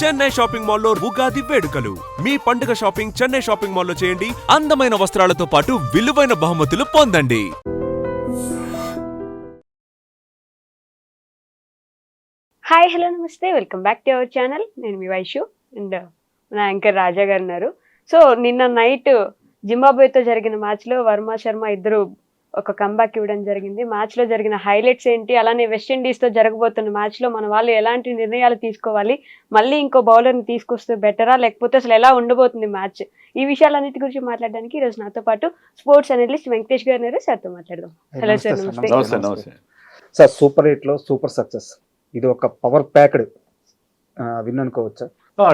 Chennai shopping మాల్లో ఉగాది వేడుకలు. మీ పండుగ షాపింగ్ చెన్నై షాపింగ్ మాల్లో చేయండి. అందమైన వస్త్రాలతో పాటు విలువైన బహుమతులు పొందండి. హాయ్ హలో నమస్తే, welcome back to our channel. నేను మీ వైషు అండ్ నా యాంకర్ రాజా గారు ఉన్నారు. సో నిన్న నైట్ జింబాబ్వేతో జరిగిన మ్యాచ్లో వర్మ శర్మ ఇద్దరు ఒక కంబ్యాక్ ఇవ్వడం జరిగింది. మ్యాచ్లో జరిగిన హైలైట్స్ ఏంటి, అలానే వెస్టిండీస్తో జరగబోతున్న మ్యాచ్లో మన వాళ్ళు ఎలాంటి నిర్ణయాలు తీసుకోవాలి, మళ్ళీ ఇంకో బౌలర్ని తీసుకొస్తే బెటరా లేకపోతే అసలు ఎలా ఉండబోతుంది మ్యాచ్, ఈ విషయాలన్నిటి గురించి మాట్లాడడానికి ఈరోజు నాతో పాటు స్పోర్ట్స్ అనలిస్ట్ వెంకటేష్ గారు ఉన్నారు. సార్తో మాట్లాడదాం. హలో సార్, నమస్తే. సార్ సూపర్ 8లో సూపర్ సక్సెస్, ఇది ఒక పవర్ ప్యాక్డ్ విన్ అనుకోవచ్చా?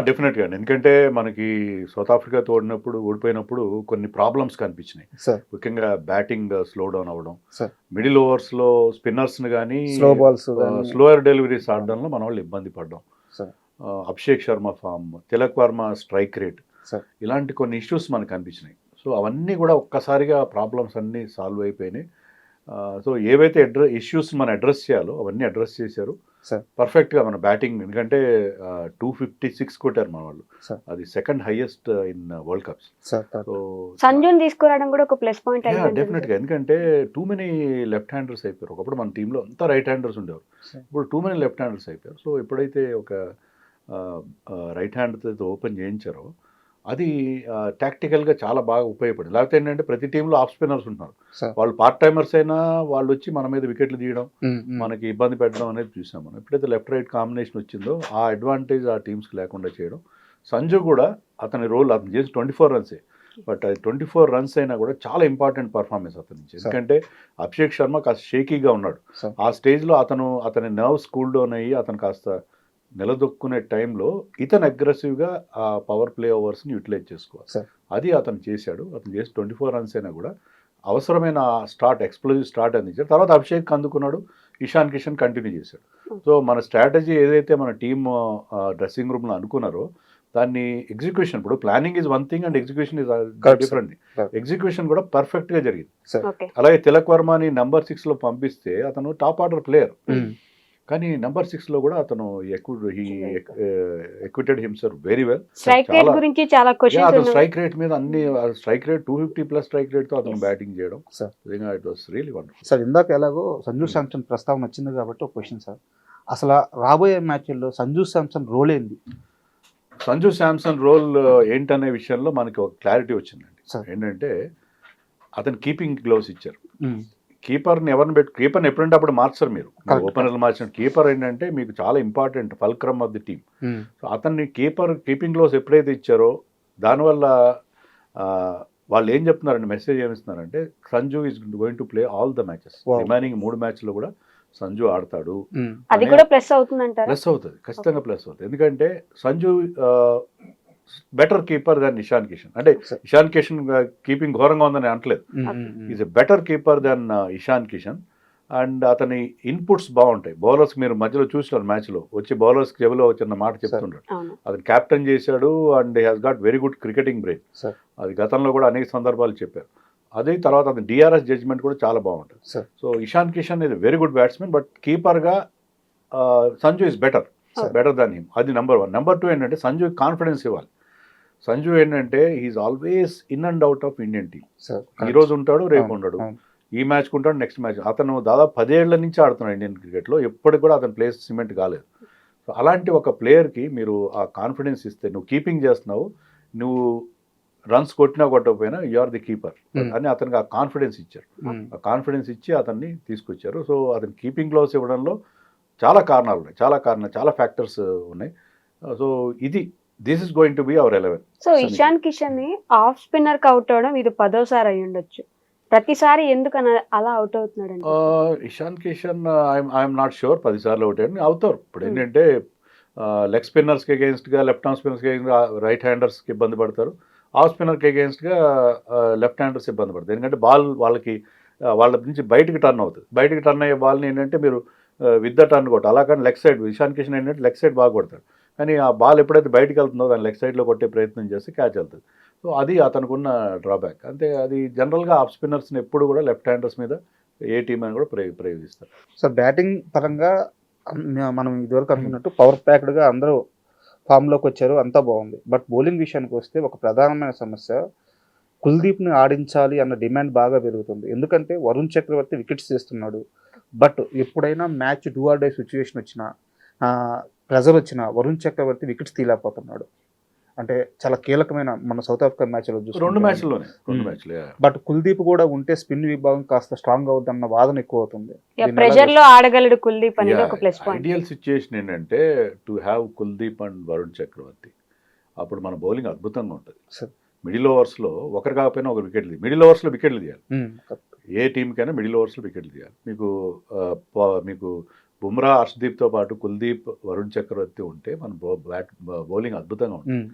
డెఫినెట్గా. ఎందుకంటే మనకి సౌత్ ఆఫ్రికాతో ఓడిపోయినప్పుడు కొన్ని ప్రాబ్లమ్స్ కనిపించినాయి. ముఖ్యంగా బ్యాటింగ్ స్లో డౌన్ అవ్వడం, మిడిల్ ఓవర్స్లో స్పిన్నర్స్ని కానీ స్లోయర్ డెలివరీస్ ఆడడంలో మన వాళ్ళు ఇబ్బంది పడ్డం, Abhishek Sharma form, Tilak Varma strike rate, ఇలాంటి కొన్ని ఇష్యూస్ మనకు కనిపించినాయి. సో అవన్నీ కూడా ఒక్కసారిగా ప్రాబ్లమ్స్ అన్నీ సాల్వ్ అయిపోయినాయి. సో ఏవైతే ఇష్యూస్ మనం అడ్రస్ చేయాలో అవన్నీ అడ్రస్ చేశారు పర్ఫెక్ట్గా. మన బ్యాటింగ్ ఎందుకంటే 256 కొట్టారు మన వాళ్ళు, అది second highest in world cups. So సంజుని తీసుకురావడం కూడా ఒక ప్లస్ పాయింట్ డెఫినెట్గా, ఎందుకంటే టూ మెనీ లెఫ్ట్ హ్యాండర్స్ అయిపోయారు. ఒకప్పుడు మన టీంలో అంతా రైట్ హ్యాండర్స్ ఉండేవారు, ఇప్పుడు టూ మెనీ లెఫ్ట్ హ్యాండర్స్ అయిపోయారు. సో ఎప్పుడైతే ఒక రైట్ హ్యాండ్తో ఓపెన్ చేయించారో అది టాక్టికల్గా చాలా బాగా ఉపయోగపడింది. లేకపోతే ఏంటంటే ప్రతి టీంలో ఆఫ్ స్పిన్నర్స్ ఉంటున్నారు, వాళ్ళు పార్ట్ టైమర్స్ అయినా వాళ్ళు వచ్చి మన మీద వికెట్లు తీయడం, మనకి ఇబ్బంది పెట్టడం అనేది చూసాం మనం. ఎప్పుడైతే లెఫ్ట్ రైట్ కాంబినేషన్ వచ్చిందో ఆ అడ్వాంటేజ్ ఆ టీమ్స్కి లేకుండా చేయడం. సంజు కూడా అతని రోల్ అతను చేసి 24 రన్సే, బట్ అది 24 రన్స్ అయినా కూడా చాలా ఇంపార్టెంట్ పర్ఫార్మెన్స్ అతని నుంచి. ఎందుకంటే అభిషేక్ శర్మ కాస్త షేకీగా ఉన్నాడు ఆ స్టేజ్లో, అతని నర్వ్స్ కూల్ డౌన్ అయ్యి అతను కాస్త నిలదొక్కునే టైంలో ఇతను అగ్రెసివ్గా ఆ పవర్ ప్లే ఓవర్స్ని యూటిలైజ్ చేసుకోవాలి. అది అతను చేశాడు. అతను చేసి 24 రన్స్ అయినా కూడా అవసరమైన ఎక్స్ప్లోజివ్ స్టార్ట్ అందించాడు. తర్వాత అభిషేక్ అందుకున్నాడు, ఇషాన్ కిషన్ కంటిన్యూ చేశాడు. సో మన స్ట్రాటజీ ఏదైతే మన టీమ్ డ్రెస్సింగ్ రూమ్లో అనుకున్నారో దాన్ని ఎగ్జిక్యూషన్, ఇప్పుడు planning is one thing and execution is different. Execution కూడా పర్ఫెక్ట్గా జరిగింది. అలాగే తిలక్ వర్మని నెంబర్ 6లో పంపిస్తే అతను టాప్ ఆర్డర్ ప్లేయర్, కానీ నెంబర్ 6లో కూడా అతను acquitted himself very well. Strike rate మీద అన్ని స్ట్రైక్ రేట్ 250+ స్ట్రైక్ రేట్తో అతను బ్యాటింగ్ చేయడం, it was really wonderful. Sir ఇందాక ఎలాగో సంజు శాంసన్ ప్రస్తావన వచ్చింది కాబట్టి ఒక క్వశ్చన్ సార్, అసలు రాబోయే మ్యాచ్ల్లో సంజు శాంసన్ రోల్ ఏంది? సంజు శాంసన్ రోల్ ఏంటనే విషయంలో మనకి ఒక క్లారిటీ వచ్చిందండి. ఏంటంటే అతను కీపింగ్ గ్లోవ్స్ ఇచ్చారు. కీపర్ని కీపర్ని ఎప్పుడంటే అప్పుడు మార్చారు మీరు, ఓపెనర్లు మార్చిన కీపర్ ఏంటంటే మీకు చాలా important fulcrum of the team. So అతన్ని కీపింగ్ గ్లోవ్స్ ఎప్పుడైతే ఇచ్చారో దానివల్ల వాళ్ళు ఏం చెప్తున్నారంటే, మెసేజ్ ఏమిస్తున్నారంటే Sanju is going to play all the matches, remaining 3 మ్యాచ్లు కూడా సంజు ఆడతాడు. అది కూడా ప్లస్ అవుతుంది, ఖచ్చితంగా ప్లస్ అవుతుంది. ఎందుకంటే సంజు బెటర్ కీపర్ దాన్ ఇషాన్ కిషన్. అంటే ఇషాన్ కిషన్ కీపింగ్ ఘోరంగా ఉందని అనట్లేదు, is a better keeper than Ishan Kishan. And అతని ఇన్పుట్స్ బాగుంటాయి. బౌలర్స్ మీరు మధ్యలో చూసినారు మ్యాచ్లో వచ్చి బౌలర్స్ చెవిలో వచ్చిన మాట చెప్తుంటాడు. అతను క్యాప్టెన్ చేశాడు and he has got very good cricketing brain. అది గతంలో కూడా అనేక సందర్భాలు చెప్పారు. అదే తర్వాత అతని డిఆర్ఎస్ జడ్జ్మెంట్ కూడా చాలా బాగుంటుంది. So Ishan Kishan is very good batsmen, but కీపర్గా Sanju is better than him. అది నెంబర్ 1. నెంబర్ 2 ఏంటంటే సంజు కాన్ఫిడెన్స్ ఇవ్వాలి. సంజు ఏంటంటే he is always in and out of Indian team. ఈ రోజు ఉంటాడు, రేపు ఉండడు, ఈ మ్యాచ్కి ఉంటాడు, నెక్స్ట్ మ్యాచ్. అతను దాదాపు 10 ఏళ్ల నుంచి ఆడుతున్నాడు ఇండియన్ క్రికెట్లో, ఎప్పటికి కూడా అతని ప్లేస్ సిమెంట్ కాలేదు. సో అలాంటి ఒక ప్లేయర్కి మీరు ఆ కాన్ఫిడెన్స్ ఇస్తే, నువ్వు కీపింగ్ చేస్తున్నావు, నువ్వు రన్స్ కొట్టినా కొట్టకపోయినా యు ఆర్ ది కీపర్ అని అతనికి ఆ కాన్ఫిడెన్స్ ఇచ్చారు. ఆ కాన్ఫిడెన్స్ ఇచ్చి అతన్ని తీసుకొచ్చారు. సో అతని కీపింగ్ గ్లోవ్స్ ఇవ్వడంలో చాలా కారణాలు ఉన్నాయి, చాలా ఫ్యాక్టర్స్ ఉన్నాయి. So this is going to be our 11. So Ishan Kishan ని ఆఫ్ స్పిన్నర్ కి అవుట్ అవడం ఇది 10వసారి అయి ఉండొచ్చు. ప్రతిసారి ఎందుకు అలా అవుట్ అవుతున్నాడు? Ishan Kishan I'm not sure 10 సార్లు అవుతారు. ఇప్పుడు ఏంటంటే లెగ్ స్పిన్నర్స్కి అగేన్స్ట్గా, లెఫ్ట్ ఆర్మ్ స్పిన్నర్స్కి అగేన్స్ట్గా రైట్ హ్యాండర్స్కి ఇబ్బంది పడతారు, ఆఫ్ స్పిన్నర్కి అగేన్స్ట్గా లెఫ్ట్ హ్యాండర్స్ ఇబ్బంది పడతారు. ఎందుకంటే బాల్ వాళ్ళ నుంచి బయటికి టర్న్ అవుతుంది. బయటికి టర్న్ అయ్యే బాల్ని ఏంటంటే మీరు విత్ ద టర్న్ కొట్టాలి. అలా కానీ లెగ్ సైడ్ ఇషాన్ కిషన్ ఏంటంటే లెగ్ సైడ్ బాగా కొడతాడు, కానీ ఆ బాల్ ఎప్పుడైతే బయటకు వెళ్తుందో దాన్ని లెగ్ సైడ్లో కొట్టే ప్రయత్నం చేస్తే క్యాచ్ వెళ్తుంది. సో అది అతనుకున్న డ్రాబ్యాక్. అంతే, అది జనరల్గా ఆఫ్ స్పిన్నర్స్ని ఎప్పుడు కూడా లెఫ్ట్ హ్యాండర్స్ మీద ఏ టీం అని కూడా ప్రయోగిస్తారు. సో బ్యాటింగ్ పరంగా మనం ఇదివరకు అనుకున్నట్టు పవర్ ప్యాక్డ్గా అందరూ ఫామ్లోకి వచ్చారు, అంతా బాగుంది. బట్ బౌలింగ్ విషయానికి వస్తే ఒక ప్రధానమైన సమస్య, కుల్దీప్ని ఆడించాలి అన్న డిమాండ్ బాగా పెరుగుతుంది. ఎందుకంటే వరుణ్ చక్రవర్తి వికెట్స్ తీస్తున్నాడు. బట్ ఎప్పుడైనా match do or die situation వచ్చినా, ప్రెజర్ వచ్చినా వరుణ్ చక్రవర్తి వికెట్స్ తీయలేకపోతున్నాడు. అంటే చాలా కీలకమైన మన సౌత్ ఆఫ్రికా మ్యాచ్లో రెండు మ్యాచ్లు బట్ కుల్దీప్ కూడా ఉంటే స్పిన్ విభాగం కాస్త స్ట్రాంగ్ అవుతుందన్న వాదన ఎక్కువ అవుతుంది. ప్రెషర్ లో ఆడగలడు కుల్దీప్ అనేది ఒక ప్లస్ పాయింట్. ఐడియల్ సిచ్యుయేషన్ ఏంటంటే to have Kuldeep and Varun Chakravarthy. అప్పుడు మన బౌలింగ్ అద్భుతంగా ఉంటుంది. మిడిల్ ఓవర్స్లో ఒకరు కాకపోయినా ఒకరు వికెట్లు మిడిల్ ఓవర్స్లో వికెట్లు తీయాలి. ఏ టీంకైనా మిడిల్ ఓవర్స్లో వికెట్లు తీయాలి. మీకు బుమ్రా, హర్షదీప్తో పాటు కుల్దీప్, వరుణ్ చక్రవర్తి ఉంటే మన బౌలింగ్ అద్భుతంగా ఉంటుంది.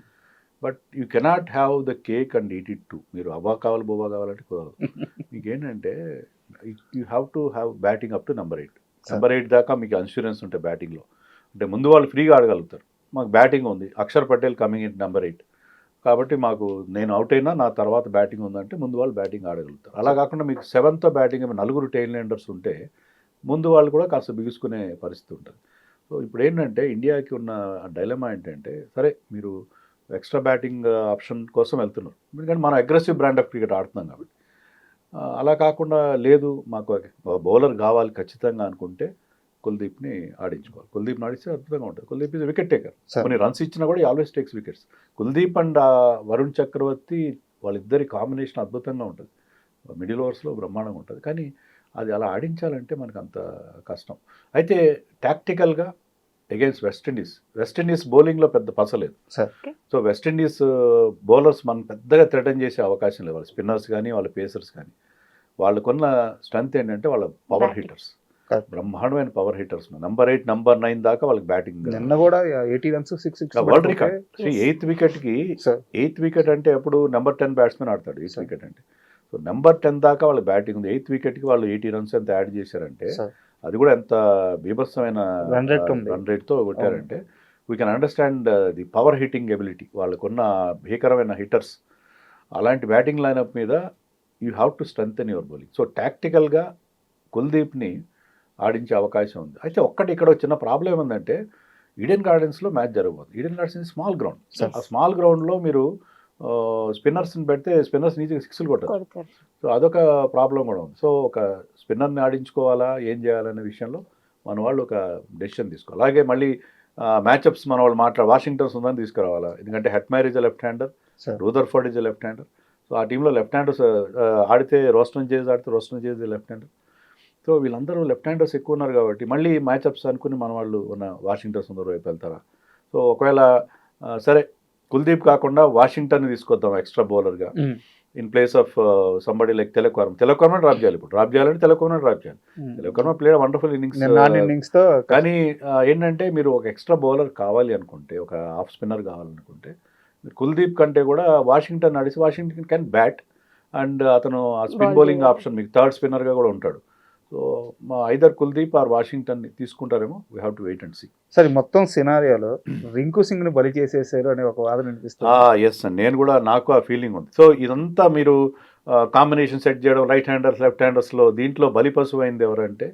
But you cannot have the cake and eat it two. మీరు అవ్వా కావాలి బొవ్వా కావాలంటే కుదరదు. మీకు ఏంటంటే you have to have batting up to number 8. Number 8 దాకా మీకు ఇన్సూరెన్స్ ఉంటాయి బ్యాటింగ్లో. అంటే ముందు వాళ్ళు ఫ్రీగా ఆడగలుగుతారు. మాకు బ్యాటింగ్ ఉంది, Akshar Patel coming in number 8 కాబట్టి నేను అవుట్ అయినా నా తర్వాత బ్యాటింగ్ ఉందంటే ముందు వాళ్ళు బ్యాటింగ్ ఆడగలుగుతారు. అలా కాకుండా మీకు 7th బ్యాటింగ్ 9 టెయిల్ ఎండర్స్ ఉంటే ముందు వాళ్ళు కూడా కాస్త బిగుసుకునే పరిస్థితి ఉంటుంది. సో ఇప్పుడు ఏంటంటే ఇండియాకి ఉన్న డైలమా ఏంటంటే, సరే మీరు ఎక్స్ట్రా బ్యాటింగ్ ఆప్షన్ కోసం వెళ్తున్నారు, ఎందుకంటే మనం అగ్రెసివ్ బ్రాండ్ ఆఫ్ క్రికెట్ ఆడుతున్నాం కాబట్టి. అలా కాకుండా లేదు మాకు బౌలర్ కావాలి ఖచ్చితంగా అనుకుంటే కుల్దీప్ని ఆడించుకోవాలి. కుల్దీప్ని ఆడిస్తే అద్భుతంగా ఉంటుంది. Kuldeep is wicket taker. కొన్ని రన్స్ ఇచ్చినా కూడా always takes wickets. Kuldeep and Varun Chakravarthy వాళ్ళిద్దరి కాంబినేషన్ అద్భుతంగా ఉంటుంది. మిడిల్ ఓవర్స్లో బ్రహ్మాండంగా ఉంటుంది. కానీ అది అలా ఆడించాలంటే మనకు అంత కష్టం. అయితే టాక్టికల్గా అగైన్స్ వెస్టిండీస్ బౌలింగ్లో పెద్ద పసలేదు. సో వెస్టిండీస్ బౌలర్స్ మనం పెద్దగా థ్రెటన్ చేసే అవకాశం లేదు. వాళ్ళ స్పిన్నర్స్ కానీ వాళ్ళ పేసర్స్ కానీ వాళ్ళకున్న స్ట్రెంత్ ఏంటంటే వాళ్ళ పవర్ హిట్టర్స్, బ్రహ్మాండమైన పవర్ హిట్టర్స్. నెంబర్ 8, నెంబర్ 9 దాకా వాళ్ళకి బ్యాటింగ్. నిన్న కూడా 80 runs 6 world record. 8th wicket అంటే ఎప్పుడు నెంబర్ 10 బ్యాట్స్మెన్ ఆడతాడు 8th వికెట్ అంటే. సో నెంబర్ 10 దాకా వాళ్ళ బ్యాటింగ్ ఉంది. 8th వికెట్కి వాళ్ళు 80 runs ఎంత యాడ్ చేశారంటే, అది కూడా ఎంత బీభత్సమైన రన్ రేట్తో కొట్టారంటే we can understand the power hitting ability. వాళ్ళకున్న భీకరమైన హిట్టర్స్. అలాంటి బ్యాటింగ్ లైనప్ మీద you have to strengthen your bowling. So టాక్టికల్గా కుల్దీప్ని ఆడించే అవకాశం ఉంది. అయితే ఒక్కటి ఇక్కడ చిన్న ప్రాబ్లం ఏముందంటే, ఈడెన్ గార్డెన్స్లో మ్యాచ్ జరగబోతుంది. Eden gardens small ground. ఆ స్మాల్ గ్రౌండ్లో మీరు స్పిన్నర్స్ని పెడితే స్పిన్నర్స్ ఈజీగా 6లు కొట్టారు. సో అదొక ప్రాబ్లం కూడా ఉంది. సో ఒక స్పిన్నర్ని ఆడించుకోవాలా, ఏం చేయాలనే విషయంలో మన వాళ్ళు ఒక డెసిషన్ తీసుకోవాలి. అలాగే మళ్ళీ మ్యాచ్అప్స్ మన వాళ్ళు వాషింగ్టన్స్ ఉందని తీసుకురావాలా. ఎందుకంటే Hetmyer is a left hander, Rutherford is a left hander. So ఆ టీంలో లెఫ్ట్ హ్యాండర్స్ ఆడితే రోస్టన్ చేసి లెఫ్ట్ హ్యాండర్. సో వీళ్ళందరూ లెఫ్ట్ హ్యాండర్స్ ఎక్కువ ఉన్నారు కాబట్టి మళ్ళీ మ్యాచ్అప్స్ అనుకుని మన వాళ్ళు ఉన్న వాషింగ్టన్స్ అందరూ వైపు వెళ్తారా. సో ఒకవేళ సరే కుల్దీప్ కాకుండా వాషింగ్టన్ తీసుకొద్దాం ఎక్స్ట్రా బౌలర్గా in place of somebody like Tilak drop చేయాలి. ఇప్పుడు డ్రాప్ చేయాలంటే తిలక్ డ్రాప్ చేయాలి. Tilak play wonderful innings. కానీ ఏంటంటే మీరు ఒక ఎక్స్ట్రా బౌలర్ కావాలి అనుకుంటే, ఒక ఆఫ్ స్పిన్నర్ కావాలనుకుంటే, కుల్దీప్ కంటే కూడా వాషింగ్టన్ ఆడిసి వాషింగ్టన్ కెన్ బ్యాట్ అండ్ అతను ఆ స్పిన్ బౌలింగ్ ఆప్షన్ మీకు థర్డ్ స్పిన్నర్గా కూడా ఉంటాడు. So either Kuldeep or Washington తీసుకుంటారేమో. We have to wait and see. సరే, మొత్తం సినారియోలో రింకు సింగ్ని బలి చేసేసారు అనే ఒక వాదన వినిపిస్తుంది. ఎస్ అండి, నేను కూడా నాకు ఆ ఫీలింగ్ ఉంది. సో ఇదంతా మీరు కాంబినేషన్ సెట్ చేయడం రైట్ హ్యాండర్స్ లెఫ్ట్ హ్యాండర్స్లో దీంట్లో బలిపశువు అయింది ఎవరంటే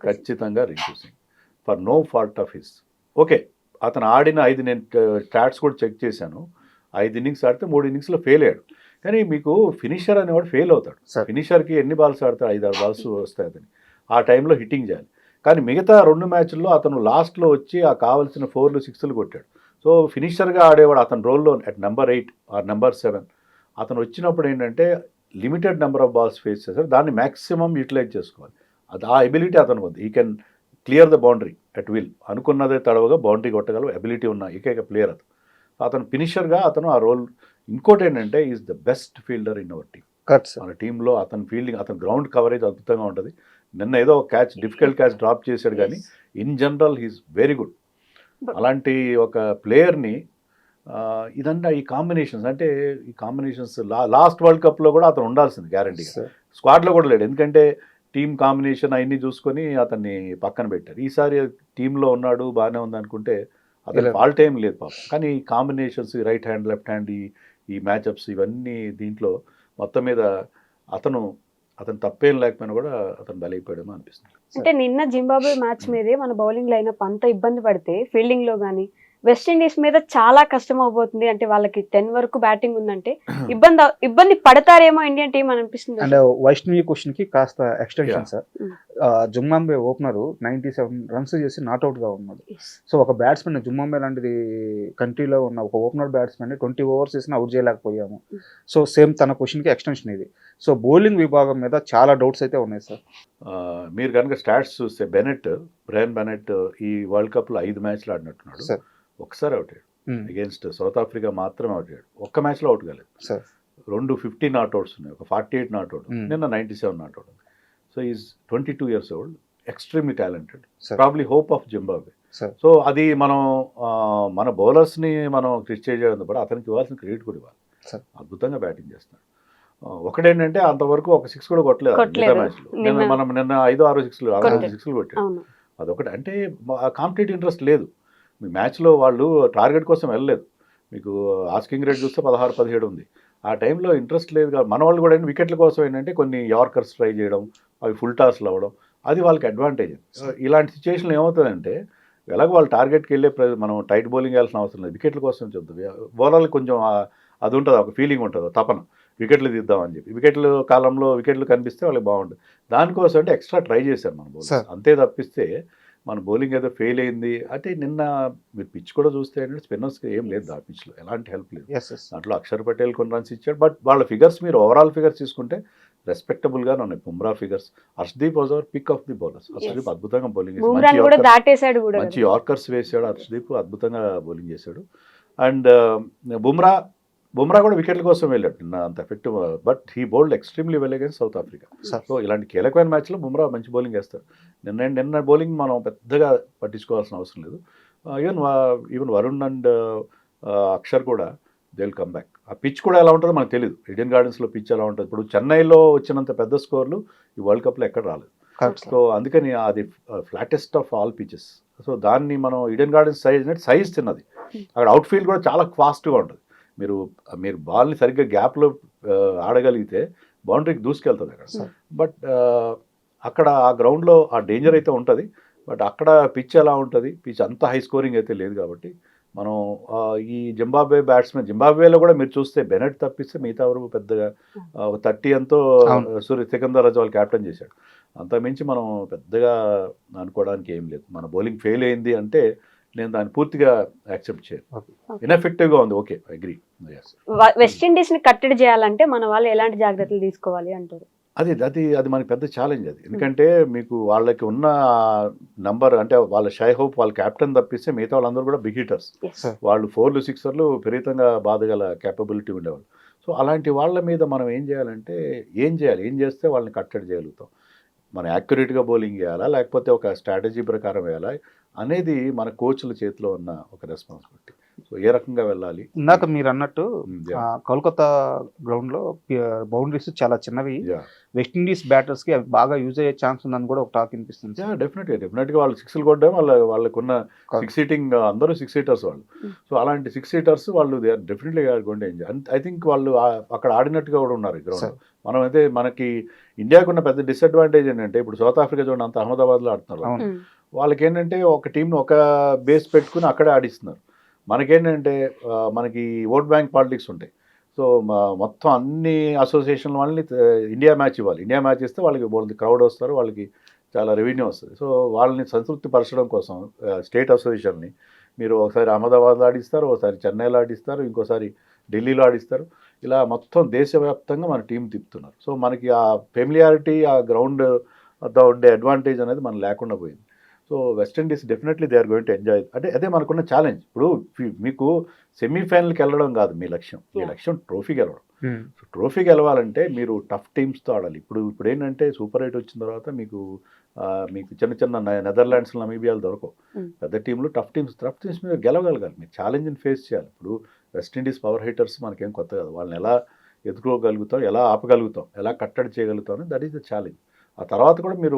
ఖచ్చితంగా Rinku Singh. For no fault of his. Okay, అతను ఆడిన 5 నేను స్టాట్స్ కూడా చెక్ చేశాను. 5 innings ఆడితే 3 innings ఫెయిల్ అయ్యాడు. కానీ మీకు ఫినిషర్ అనేవాడు ఫెయిల్ అవుతాడు. ఫినిషర్కి ఎన్ని బాల్స్ ఆడతాడు? 5-6 balls వస్తాయి అతని. ఆ టైంలో హిట్టింగ్ చేయాలి. కానీ మిగతా 2 మ్యాచ్ల్లో అతను లాస్ట్లో వచ్చి ఆ కావాల్సిన 4లు 6లు కొట్టాడు. సో ఫినిషర్గా ఆడేవాడు అతని రోల్లో అట్ నెంబర్ 8 ఆర్ నెంబర్ 7 అతను వచ్చినప్పుడు ఏంటంటే limited number of balls face చేశారు. దాన్ని మ్యాక్సిమం యూటిలైజ్ చేసుకోవాలి. అది ఆ ఎబిలిటీ అతనికి ఉంది. ఈ can clear the boundary at will. అనుకున్నదే తడవగా బౌండరీ కొట్టగల ఎబిలిటీ ఉన్న ఏకైక ప్లేయర్ అతను. అతను ఫినిషర్గా అతను ఆ రోల్. ఇంకోటి ఏంటంటే is the best fielder in our team. మన టీంలో అతని ఫీల్డింగ్, అతని గ్రౌండ్ కవరేజ్ అద్భుతంగా ఉంటుంది. నిన్న ఏదో ఒక డిఫికల్ట్ క్యాచ్ డ్రాప్ చేశాడు, కానీ in general he's very good. అలాంటి ఒక ప్లేయర్ని ఇదంతా ఈ కాంబినేషన్స్ అంటే ఈ కాంబినేషన్స్ లాస్ట్ వరల్డ్ కప్లో కూడా అతను ఉండాల్సింది గ్యారంటీగా. స్క్వాడ్లో కూడా లేడు, ఎందుకంటే టీమ్ కాంబినేషన్ అవన్నీ చూసుకొని అతన్ని పక్కన పెట్టారు. ఈసారి టీంలో ఉన్నాడు, బాగానే ఉంది అనుకుంటే అతను ఆల్ టైం లేదు పాపం. కానీ ఈ combinations right hand left hand ఈ మ్యాచ్అప్స్ ఇవన్నీ దీంట్లో మొత్తం మీద అతను తప్పేం లేకపోయినా కూడా అతను బలైపోయాడేమో అనిపిస్తుంది. అంటే నిన్న జింబాబ్వే మ్యాచ్ మీదే మన బౌలింగ్ లైనప్ అంత ఇబ్బంది పడితే ఫీల్డింగ్ లో కానీ వెస్టిండీస్ మీద చాలా కష్టం అవబోతుంది అంటే వాళ్ళకి 10 వరకు బ్యాటింగ్ ఉందంటే ఇబ్బంది పడతారేమో ఇండియన్ టీం అని అనిపిస్తుంది. అండ్ వైష్ణవి క్వశ్చన్ కి కాస్త extension sir. Mm. Zimbabwe opener 97 runs చేసి నాట్అవుట్ గా ఉన్నాడు. సో ఒక బ్యాట్స్మెన్ జింబాబ్వే లాంటిది కంట్రీలో ఉన్న ఒక ఓపెనర్ బ్యాట్స్మెన్ 20 ఓవర్స్ చేసిన అవుట్ చేయలేకపోయాము. సో సేమ్ తన క్వశ్చన్ కి ఎక్స్టెన్షన్ ఇది. సో బౌలింగ్ విభాగం మీద చాలా డౌట్స్ అయితే ఉన్నాయి సార్. మీరు కనుక స్టాట్స్ చూస్తే బ్రయన్ బెనెట్ ఈ వరల్డ్ కప్ లో 5 మ్యాచ్లు ఆడినట్టున్నాడు. సార్ ఒకసారి అవుట్ అయ్యాడు అగేన్స్ట్ సౌత్ ఆఫ్రికా, మాత్రమే అవుట్ అయ్యాడు. ఒక్క మ్యాచ్ లో అవుట్ కాలేదు. సార్ 2 50 నాట్అవుట్స్ ఉన్నాయి, ఒక 48 నాట్అవుట్, నిన్న 97 not out. So is 22 years old, extremely talented, Sir. Probably hope of Zimbabwe. Sir. So అది మనం మన బౌలర్స్ని మనం క్రిటిసైజ్ చేయడం కూడా అతనికి ఇవ్వాల్సిన క్రెడిట్ కూడా ఇవ్వాలి. Sir. అద్భుతంగా బ్యాటింగ్ చేస్తున్నాడు. ఒకటేంటంటే అంతవరకు ఒక 6 కూడా కొట్టలేదు మిగతా మ్యాచ్లో. నిన్న 5-6 6లు 6 కొట్టాడు. అదొకటి. అంటే కాంపిటేటివ్ ఇంట్రెస్ట్ లేదు. మీ మ్యాచ్లో వాళ్ళు టార్గెట్ కోసం వెళ్ళలేదు. మీకు ఆస్కింగ్ రేట్ చూస్తే 16-17 ఉంది. ఆ టైంలో ఇంట్రెస్ట్ లేదు కాబట్టి మన వాళ్ళు కూడా వికెట్ల కోసం ఏంటంటే కొన్ని యార్కర్స్ ట్రై చేయడం, అవి ఫుల్ టాస్లు అవ్వడం, అది వాళ్ళకి అడ్వాంటేజ్. ఇలాంటి సిచ్యువేషన్లో ఏమవుతుందంటే ఎలాగో వాళ్ళు టార్గెట్కి వెళ్ళే మనం టైట్ బౌలింగ్ వేయాల్సిన అవసరం లేదు, వికెట్ల కోసం చెప్తుంది. బౌలర్లకు కొంచెం అది ఉంటుంది, ఒక ఫీలింగ్ ఉంటుంది, తపన వికెట్లు తీద్దామని చెప్పి. వికెట్లు కాలంలో వికెట్లు కనిపిస్తే వాళ్ళకి బాగుంటుంది. దానికోసం అంటే ఎక్స్ట్రా ట్రై చేశారు మన బౌలర్, అంతే తప్పిస్తే మన బౌలింగ్ ఏదో ఫెయిల్ అయింది అంటే నిన్న మీరు పిచ్ కూడా చూస్తే ఏంటంటే స్పిన్నర్స్కి ఏం లేదు ఆ పిచ్లో, ఎలాంటి హెల్ప్ లేదు. దాంట్లో అక్షర్ పటేల్ కొన్ని రన్స్ ఇచ్చాడు, బట్ వాళ్ళ ఫిగర్స్ మీరు ఓవరాల్ ఫిగర్స్ తీసుకుంటే రెస్పెక్టబుల్గా ఉన్నాయి. Bumrah figures, Harshdeep was our pick of the bowlers. Harshdeep అద్భుతంగా బౌలింగ్ చేశాడు, మంచి యార్కర్స్ వేసాడు. హర్షదీప్ అద్భుతంగా బౌలింగ్ చేశాడు. అండ్ బుమ్రా కూడా వికెట్ల కోసం వెళ్ళాడు నిన్న, అంత effective, but he bowled extremely well against south Africa. So ఇలాంటి కీలకమైన మ్యాచ్లో బుమ్రా మంచి బౌలింగ్ వేస్తాడు. నిన్న బౌలింగ్ మనం పెద్దగా పట్టించుకోవాల్సిన అవసరం లేదు. ఈవెన్ వరుణ్ అండ్ అక్షర్ కూడా దే విల్ కమ్ బ్యాక్. ఆ పిచ్ కూడా ఎలా ఉంటుందో మనకు తెలియదు. ఈడెన్ గార్డెన్స్లో పిచ్ ఎలా ఉంటుంది. ఇప్పుడు చెన్నైలో వచ్చినంత పెద్ద స్కోర్లు ఈ వరల్డ్ కప్లో ఎక్కడ రాలేదు. సో అందుకని అది flattest of all pitches. So దాన్ని మనం ఈడెన్ గార్డెన్స్ సైజ్ తిన్నది. అక్కడ అవుట్ ఫీల్డ్ కూడా చాలా ఫాస్ట్గా ఉంటుంది. మీరు బాల్ని సరిగ్గా గ్యాప్లో ఆడగలిగితే బౌండరీకి దూసుకెళ్తుంది అక్కడ. బట్ అక్కడ ఆ గ్రౌండ్లో ఆ డేంజర్ అయితే ఉంటుంది. బట్ అక్కడ పిచ్ ఎలా ఉంటుంది, పిచ్ అంత హై స్కోరింగ్ అయితే లేదు. కాబట్టి మనం ఈ జింబాబ్వేలో కూడా మీరు చూస్తే బెనెట్ తప్పిస్తే మిగతా వరకు పెద్దగా 30 ఎంతో సికందర్ రాజు వాళ్ళు క్యాప్టెన్ చేశాడు. అంతకుమించి మనం పెద్దగా అనుకోవడానికి ఏం లేదు. మన బౌలింగ్ ఫెయిల్ అయింది అంటే నేను దాన్ని పూర్తిగా యాక్సెప్ట్ చేయను. ఇన్ఎఫెక్టివ్గా ఉంది, ఓకే, అగ్రీ. వెస్టిండీస్ ని కట్టడి చేయాలంటే మన వాళ్ళు ఎలాంటి జాగ్రత్తలు తీసుకోవాలి అంటారు? అది మనకి పెద్ద ఛాలెంజ్ అది. ఎందుకంటే మీకు వాళ్ళకి ఉన్న నంబర్ అంటే వాళ్ళ షై హోప్ వాళ్ళ క్యాప్టెన్ తప్పిస్తే మిగతా వాళ్ళందరూ కూడా బిగ్ హిటర్స్. వాళ్ళు 4లు 6లు విపరీతంగా బాధగల క్యాపబిలిటీ ఉండేవాళ్ళు. సో అలాంటి వాళ్ళ మీద మనం ఏం చేయాలంటే ఏం చేస్తే వాళ్ళని కట్టడి చేయగలుగుతాం. మనం యాక్యురేట్గా బౌలింగ్ చేయాలా లేకపోతే ఒక స్ట్రాటజీ ప్రకారం వేయాలా అనేది మన కోచ్ల చేతిలో ఉన్న ఒక రెస్పాన్సిబిలిటీ. సో ఏ రకంగా వెళ్ళాలి. ఇందాక మీరు అన్నట్టు కోల్కతా గ్రౌండ్ లో బౌండరీస్ చాలా చిన్నవి, వెస్టిండీస్ బ్యాటర్స్ కి అవి బాగా యూజ్ అయ్యే ఛాన్స్ ఉందని కూడా ఒక టాక్ వినిపిస్తుంది. డెఫినెట్గా వాళ్ళు 6లు కొట్టడం వాళ్ళకున్న 6 సీటింగ్ అందరూ 6 సీటర్స్ వాళ్ళు. సో అలాంటి 6 సీటర్స్ వాళ్ళు they are definitely going to enjoy. I think వాళ్ళు అక్కడ ఆడినట్టుగా కూడా ఉన్నారు ఈ గ్రౌండ్. మనం అయితే మనకి ఇండియాకు ఉన్న పెద్ద డిసడ్వాంటేజ్ ఏంటంటే ఇప్పుడు సౌత్ ఆఫ్రికా చూడండి అంత అహ్మదాబాద్లో ఆడుతున్నారు. వాళ్ళకి ఏంటంటే ఒక టీంని ఒక బేస్ పెట్టుకుని అక్కడే ఆడిస్తున్నారు. మనకేంటంటే మనకి ఓట్ బ్యాంక్ పాలిటిక్స్ ఉంటాయి. సో మొత్తం అన్ని అసోసియేషన్ వాళ్ళని ఇండియా మ్యాచ్ ఇవ్వాలి. ఇండియా మ్యాచ్ ఇస్తే వాళ్ళకి క్రౌడ్ వస్తారు, వాళ్ళకి చాలా రెవెన్యూ వస్తుంది. సో వాళ్ళని సంతృప్తి పరచడం కోసం స్టేట్ అసోసియేషన్ని మీరు ఒకసారి అహ్మదాబాద్లో ఆడిస్తారు, ఒకసారి చెన్నైలో ఆడిస్తారు, ఇంకోసారి ఢిల్లీలో ఆడిస్తారు. ఇలా మొత్తం దేశవ్యాప్తంగా మన టీం తిప్పుతున్నారు. సో మనకి ఆ ఫెమిలియారిటీ, ఆ గ్రౌండ్ వద్ద ఉండే అడ్వాంటేజ్ అనేది మనం లేకుండా పోయింది. So West Indies definitely they are going to enjoy. అంటే అదే మనకున్న ఛాలెంజ్. ఇప్పుడు మీకు సెమీఫైనల్కి వెళ్ళడం కాదు మీ లక్ష్యం, మీ లక్ష్యం ట్రోఫీ గెలవడం. సో ట్రోఫీ గెలవాలంటే మీరు టఫ్ టీమ్స్తో ఆడాలి. ఇప్పుడు ఏంటంటే సూపర్ 8 వచ్చిన తర్వాత మీకు చిన్న నెదర్లాండ్స్, నమీబియాలు దొరకవు. పెద్ద టీంలు టఫ్ టీమ్స్ మీద గెలవగలగాలి. మీరు ఛాలెంజ్ని ఫేస్ చేయాలి. ఇప్పుడు వెస్టిండీస్ పవర్ హైటర్స్ మనకేం కొత్త కాదు. వాళ్ళని ఎలా ఎదుర్కోగలుగుతాం, ఎలా ఆపగలుగుతాం, ఎలా కట్టడి చేయగలుగుతాం, దట్ ఈస్ ద ఛాలెంజ్. ఆ తర్వాత కూడా మీరు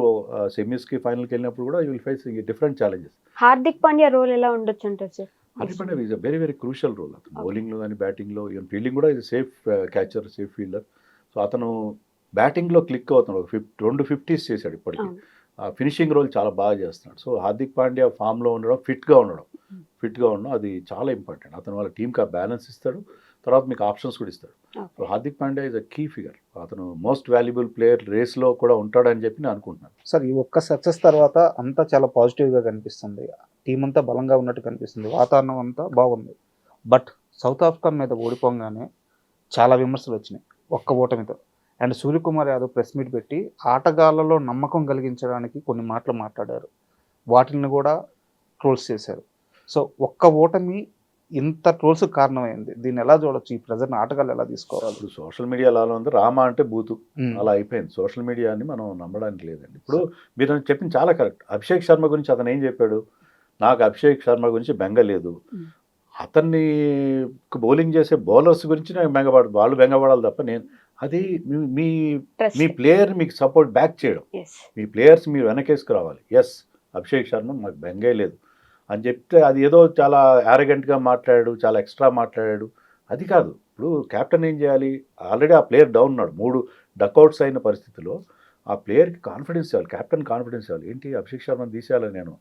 సెమీస్కి ఫైనల్కి వెళ్ళినప్పుడు కూడా you will face different challenges. Hardik Pandya role ఎలా ఉండొచ్చు అంటారు sir? Hardik Pandya is a very very crucial role. అతను బౌలింగ్లో కానీ బ్యాటింగ్లో, ఈవెన్ ఫీల్డింగ్ కూడా is safe catcher, safe fielder. So అతను బ్యాటింగ్లో క్లిక్ అవుతున్నాడు. 2 50s చేశాడు ఇప్పటికీ. ఫినిషింగ్ రోల్ చాలా బాగా చేస్తున్నాడు. సో హార్దిక్ పాండ్యా ఫామ్లో ఉండడం, ఫిట్గా ఉండడం అది చాలా ఇంపార్టెంట్. అతను వాళ్ళ టీంకి ఆ బ్యాలెన్స్ ఇస్తాడు, తర్వాత మీకు ఆప్షన్స్ కూడా ఇస్తాడు. So Hardik Pandya is a key figure. అతను మోస్ట్ వాల్యుబుల్ ప్లేయర్ రేస్లో కూడా ఉంటాడని చెప్పి నేను అనుకుంటున్నాను. సార్ ఈ ఒక్క సక్సెస్ తర్వాత అంతా చాలా పాజిటివ్గా కనిపిస్తుంది, టీం అంతా బలంగా ఉన్నట్టు కనిపిస్తుంది, వాతావరణం అంతా బాగుంది. బట్ సౌత్ ఆఫ్రికా మీద ఓడిపోగానే చాలా విమర్శలు వచ్చినాయి ఒక్క ఓటమితో. And Suryakumar Yadav press meet పెట్టి ఆటగాళ్లలో నమ్మకం కలిగించడానికి కొన్ని మాటలు మాట్లాడారు, వాటిని కూడా ట్రోల్స్ చేశారు. సో ఒక్క ఓటమి ఇంత ట్రోల్స్ కారణమైంది, దీన్ని ఎలా చూడొచ్చు? ఈ ప్రజెంట్ ఆటగాళ్ళు ఎలా తీసుకోవాలి? ఇప్పుడు సోషల్ మీడియాలో అలా ఉంది, రామ అంటే బూతు అలా అయిపోయింది. సోషల్ మీడియాని మనం నమ్మడానికి లేదండి. ఇప్పుడు మీరు చెప్పింది చాలా కరెక్ట్. అభిషేక్ శర్మ గురించి అతను ఏం చెప్పాడు? నాకు అభిషేక్ శర్మ గురించి బెంగ లేదు, అతన్ని బౌలింగ్ చేసే బౌలర్స్ గురించి నాకు వాళ్ళు బెంగపడాలి తప్ప నేను అది మీ ప్లేయర్ మీకు సపోర్ట్ బ్యాక్ చేయడం, మీ ప్లేయర్స్ మీరు వెనకేసుకురావాలి. ఎస్ అభిషేక్ శర్మ మాకు బెంగే లేదు అని చెప్తే అది ఏదో చాలా యారగెంట్గా మాట్లాడాడు, చాలా ఎక్స్ట్రా మాట్లాడాడు, అది కాదు. ఇప్పుడు కెప్టెన్ ఏం చేయాలి? ఆల్రెడీ ఆ ప్లేయర్ డౌన్ ఉన్నాడు, 3 డక్అవుట్స్ అయిన పరిస్థితిలో ఆ ప్లేయర్కి కాన్ఫిడెన్స్ ఇవ్వాలి, కెప్టెన్ కాన్ఫిడెన్స్ ఇవ్వాలి. ఏంటి అభిషేక్ శర్మను తీసేయాలి, నేను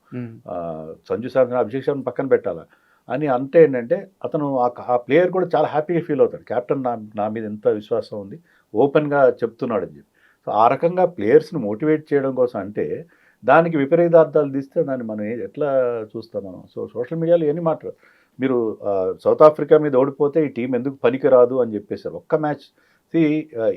సంజు శాంసన్ అభిషేక్ శర్మ పక్కన పెట్టాలా అని అంటే ఏంటంటే అతను ఆ ప్లేయర్ కూడా చాలా హ్యాపీగా ఫీల్ అవుతాడు, కెప్టెన్ నా మీద ఎంత విశ్వాసం ఉంది, ఓపెన్గా చెప్తున్నాడు అని చెప్పి. సో ఆ రకంగా ప్లేయర్స్ని మోటివేట్ చేయడం కోసం అంటే దానికి విపరీతార్థాలు తీస్తే దాన్ని మనం ఎట్లా చూస్తాం మనం? సో సోషల్ మీడియాలో ఎన్ని మాట్లాడు, మీరు సౌత్ ఆఫ్రికా మీద ఓడిపోతే ఈ టీం ఎందుకు పనికిరాదు అని చెప్పేశారు. ఒక్క match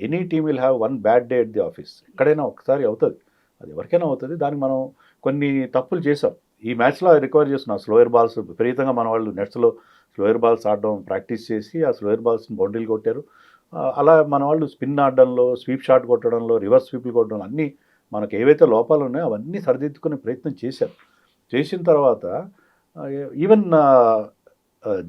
any team will have one bad day at the office, ఎక్కడైనా ఒకసారి అవుతుంది, అది ఎవరికైనా అవుతుంది. దానికి మనం కొన్ని తప్పులు చేసాం. ఈ మ్యాచ్లో రికవర్ చేస్తున్నాం, స్లోయర్ బాల్స్ విపరీతంగా మన వాళ్ళు నెట్స్లో స్లోయర్ బాల్స్ ఆడడం ప్రాక్టీస్ చేసి ఆ స్లోయర్ బాల్స్ని బౌండరీలు కొట్టారు. అలా మన వాళ్ళు స్పిన్ ఆడడంలో, స్వీప్ షాట్ కొట్టడంలో, రివర్స్ స్వీప్లు కొట్టడంలో అన్నీ మనకు ఏవైతే లోపాలు ఉన్నాయో అవన్నీ సరిదిద్దుకునే ప్రయత్నం చేశారు. చేసిన తర్వాత ఈవెన్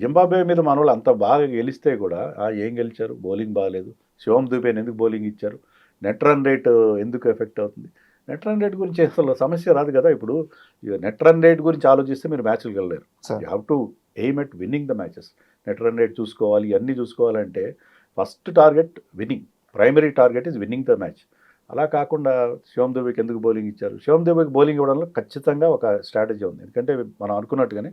జింబాబ్వే మీద మన వాళ్ళు అంత బాగా గెలిస్తే కూడా ఏం గెలిచారు? బౌలింగ్ బాగాలేదు, శివం దూబేని ఎందుకు బౌలింగ్ ఇచ్చారు, నెట్ రన్ రేట్ ఎందుకు ఎఫెక్ట్ అవుతుంది? నెట్ రన్ రేట్ గురించి అసలు సమస్య రాదు కదా. ఇప్పుడు నెట్ రన్ రేట్ గురించి ఆలోచిస్తే మీరు మ్యాచ్లకు వెళ్ళలేరు. You have to aim at winnowing the matches. Net run rate చూసుకోవాలి, ఇవన్నీ చూసుకోవాలంటే first target winnowing, primary target is winnowing the match. అలా కాకుండా శివం దుబేకి ఎందుకు బౌలింగ్ ఇచ్చారు? శివం దుబేకి బౌలింగ్ ఇవ్వడంలో ఖచ్చితంగా ఒక స్ట్రాటజీ ఉంది. ఎందుకంటే మనం అనుకున్నట్టుగానే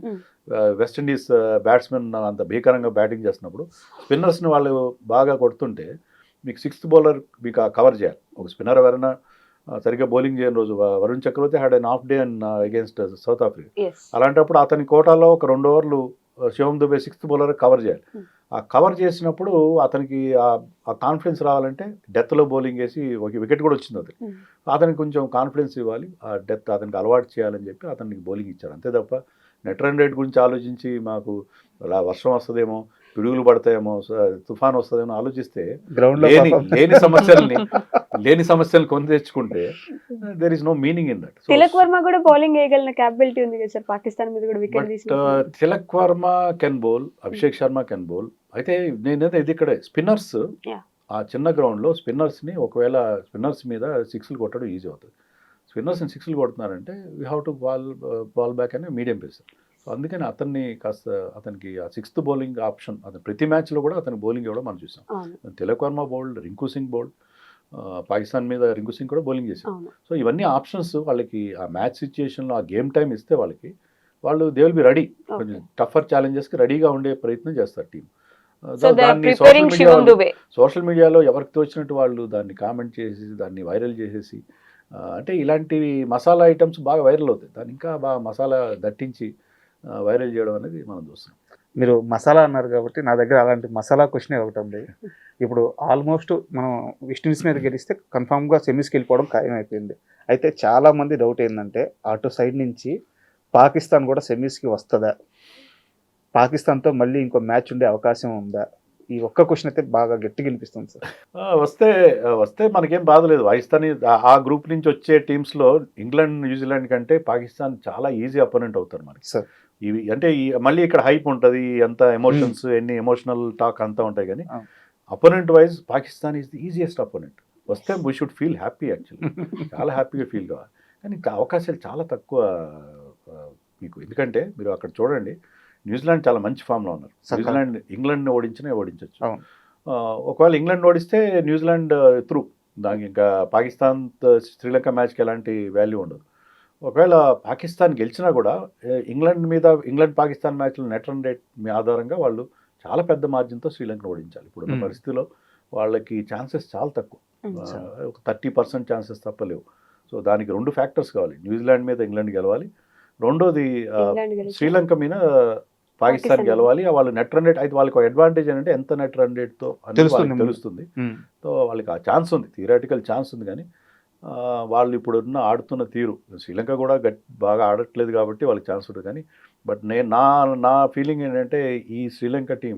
వెస్టిండీస్ బ్యాట్స్మెన్ అంత భీకరంగా బ్యాటింగ్ చేస్తున్నప్పుడు స్పిన్నర్స్ని వాళ్ళు బాగా కొడుతుంటే మీకు 6th బౌలర్ మీకు కవర్ చేయాలి. ఒక స్పిన్నర్ ఎవరైనా సరిగ్గా బౌలింగ్ చేయని రోజు, Varun Chakravarthy had an off day and against South Africa, అలాంటప్పుడు అతని కోటాలో ఒక 2 ఓవర్లు శివం దుబే 6th బౌలర్ కవర్ చేయాలి. ఆ కవర్ చేసినప్పుడు అతనికి ఆ కాన్ఫిడెన్స్ రావాలంటే డెత్లో బౌలింగ్ వేసి ఒక వికెట్ కూడా వచ్చింది అతనికి కొంచెం కాన్ఫిడెన్స్ ఇవ్వాలి, ఆ డెత్ అతనికి అలవాటు చేయాలని చెప్పి అతనికి బౌలింగ్ ఇచ్చారు. అంతే తప్ప నెట్ రన్ రేట్ గురించి ఆలోచించి మాకు అలా వర్షం వస్తుందేమో, పిడుగులు పడతాయేమో, తుఫాన్ వస్తుందేమో ఆలోచిస్తే లేని సమస్యల్ని కొని తెచ్చుకుంటే there is no meaning in that. Tilak Varma కూడా బౌలింగ్ వేయగలిగిన క్యాపబిలిటీ ఉంది కదా సార్, పాకిస్తాన్ మీద కూడా వికెట్ తీసుకున్నారు. Tilak Varma can bowl, Abhishek Sharma can bowl. అయితే నేనైతే ఇది ఇక్కడ స్పిన్నర్స్ ఆ చిన్న గ్రౌండ్లో స్పిన్నర్స్ని ఒకవేళ స్పిన్నర్స్ మీద 6లు కొట్టడం ఈజీ అవుతుంది. స్పిన్నర్స్ని 6లు కొడుతున్నారంటే we have to ball back అనే మీడియం పేసర్. సో అందుకని అతన్ని కాస్త అతనికి ఆ 6th బౌలింగ్ ఆప్షన్ అతను ప్రతి మ్యాచ్లో కూడా అతనికి బౌలింగ్ ఇవ్వడం మనం చూసాం. తిలక్ వర్మ బౌల్డ్, రింకు సింగ్ బౌల్డ్, పాకిస్తాన్ మీద రింకు సింగ్ కూడా బౌలింగ్ చేశారు. సో ఇవన్నీ ఆప్షన్స్ వాళ్ళకి ఆ మ్యాచ్ సిచ్యుయేషన్లో ఆ గేమ్ టైం ఇస్తే వాళ్ళు దే విల్ బి రెడీ, కొంచెం టఫర్ ఛాలెంజెస్కి రెడీగా ఉండే ప్రయత్నం చేస్తారు టీం. దాన్ని సోషల్ మీడియాలో ఎవరికి తోచినట్టు వాళ్ళు దాన్ని కామెంట్ చేసి దాన్ని వైరల్ చేసేసి, అంటే ఇలాంటివి మసాలా ఐటమ్స్ బాగా వైరల్ అవుతాయి, దాన్ని ఇంకా బాగా మసాలా దట్టించి వైరల్ చేయడం అనేది మనం చూస్తున్నాం. మీరు మసాలా అన్నారు కాబట్టి నా దగ్గర అలాంటి మసాలా క్వశ్చన్ ఒకటి ఉంది. ఇప్పుడు ఆల్మోస్ట్ మనం వెస్టిండీస్ మీద గెలిస్తే కన్ఫామ్గా సెమీస్కి వెళ్ళిపోవడం ఖాయం అయిపోయింది. అయితే చాలామంది డౌట్ ఏంటంటే అటు సైడ్ నుంచి పాకిస్తాన్ కూడా సెమీస్కి వస్తుందా, పాకిస్తాన్తో మళ్ళీ ఇంకో మ్యాచ్ ఉండే అవకాశం ఉందా? ఈ ఒక్క క్వశ్చన్ అయితే బాగా గట్టిగా వినిపిస్తుంది సార్. వస్తే మనకేం బాధ లేదు. పాకిస్తాన్ ఆ గ్రూప్ నుంచి వచ్చే టీమ్స్లో ఇంగ్లాండ్, న్యూజిలాండ్ కంటే పాకిస్తాన్ చాలా ఈజీ అపోనెంట్ అవుతారు మనకి సార్. ఇవి అంటే మళ్ళీ ఇక్కడ హైప్ ఉంటుంది, అంత ఎమోషన్స్, ఎన్ని ఎమోషనల్ టాక్ అంతా ఉంటాయి, కానీ opponent wise Pakistan is the easiest opponent. వస్తే we should feel happy, actually చాలా హ్యాపీగా ఫీల్ కావాలి. కానీ అవకాశాలు చాలా తక్కువ మీకు, ఎందుకంటే మీరు అక్కడ చూడండి, న్యూజిలాండ్ చాలా మంచి ఫామ్లో ఉన్నారు. న్యూజిలాండ్ ఇంగ్లాండ్ని ఓడించవచ్చు. ఒకవేళ ఇంగ్లాండ్ ఓడిస్తే న్యూజిలాండ్ త్రూ, దానికి ఇంకా పాకిస్తాన్ శ్రీలంక మ్యాచ్కి ఎలాంటి వాల్యూ ఉండదు. ఒకవేళ పాకిస్తాన్ గెలిచినా కూడా ఇంగ్లాండ్ పాకిస్తాన్ మ్యాచ్లో నెట్ రన్ రేట్ ఆధారంగా వాళ్ళు చాలా పెద్ద మార్జిన్తో శ్రీలంకను ఓడించాలి. ఇప్పుడున్న పరిస్థితిలో వాళ్ళకి ఛాన్సెస్ చాలా తక్కువ, ఒక 30% ఛాన్సెస్ తప్పలేవు. సో దానికి 2 ఫ్యాక్టర్స్ కావాలి. న్యూజిలాండ్ మీద ఇంగ్లాండ్ గెలవాలి, రెండోది శ్రీలంక మీద పాకిస్తాన్ గెలవాలి. వాళ్ళు నెట్ రన్ రేట్ అయితే వాళ్ళకి అడ్వాంటేజ్ ఏంటంటే ఎంత నెట్ రన్ రేట్తో తెలుస్తుంది. సో వాళ్ళకి ఆ ఛాన్స్ ఉంది, థియరాటికల్ ఛాన్స్ ఉంది. కానీ వాళ్ళు ఇప్పుడున్న ఆడుతున్న తీరు, శ్రీలంక కూడా బాగా ఆడట్లేదు కాబట్టి వాళ్ళకి ఛాన్స్ ఉంటుంది. కానీ బట్ నా ఫీలింగ్ ఏంటంటే ఈ శ్రీలంక టీం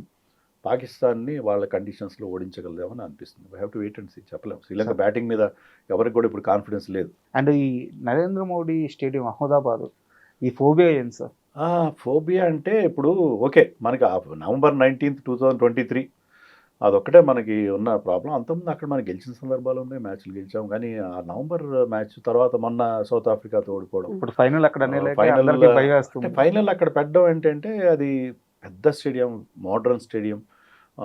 పాకిస్తాన్ని వాళ్ళ కండిషన్స్లో ఓడించగలదేమని అనిపిస్తుంది. We have to wait and see, చెప్పలేము. శ్రీలంక బ్యాటింగ్ మీద ఎవరికి కూడా ఇప్పుడు కాన్ఫిడెన్స్ లేదు. అండ్ ఈ నరేంద్ర మోడీ స్టేడియం అహ్మదాబాద్, ఈ ఫోబియా ఏంటి సార్? ఫోబియా అంటే ఇప్పుడు ఓకే, మనకి November 19th, 2023 అదొక్కటే మనకి ఉన్న ప్రాబ్లం. అంతకుముందు అక్కడ మనం గెలిచిన సందర్భాలు ఉన్నాయి, మ్యాచ్లు గెలిచాం. కానీ ఆ నవంబర్ మ్యాచ్ తర్వాత మొన్న సౌత్ ఆఫ్రికాతో ఓడిపోవడం, ఇప్పుడు ఫైనల్ అక్కడ ఫైనల్ అక్కడ పెట్టడం ఏంటంటే అది పెద్ద స్టేడియం, మోడర్న్ స్టేడియం.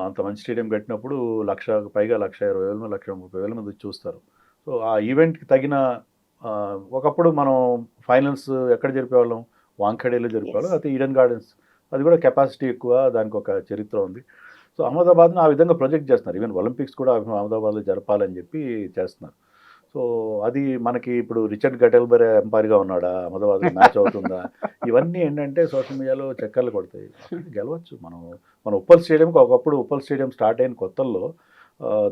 అంత మంచి స్టేడియం కట్టినప్పుడు 1,00,000 పైగా 1,20,000 1,30,000 మంది చూస్తారు. సో ఆ ఈవెంట్కి తగిన ఒకప్పుడు మనం ఫైనల్స్ ఎక్కడ జరిపేవాళ్ళం, వాంఖడేలో జరిపేవాళ్ళం. అయితే ఈడెన్ గార్డెన్స్ అది కూడా కెపాసిటీ ఎక్కువ, దానికి ఒక చరిత్ర ఉంది. సో అహ్మదాబాద్ను ఆ విధంగా ప్రొజెక్ట్ చేస్తున్నారు. ఈవెన్ ఒలింపిక్స్ కూడా అహ్మదాబాద్లో జరపాలని చెప్పి చేస్తున్నారు. సో అది మనకి ఇప్పుడు రిచర్డ్ గటెల్బర్ ఎంపైర్గా ఉన్నాడా, అహ్మదాబాద్లో మ్యాచ్ అవుతుందా, ఇవన్నీ ఏంటంటే సోషల్ మీడియాలో చక్కర్లు కొడతాయి. గెలవచ్చు. మన ఉప్పల్ స్టేడియంకి ఒకప్పుడు ఉప్పల్ స్టేడియం స్టార్ట్ అయిన కొత్తల్లో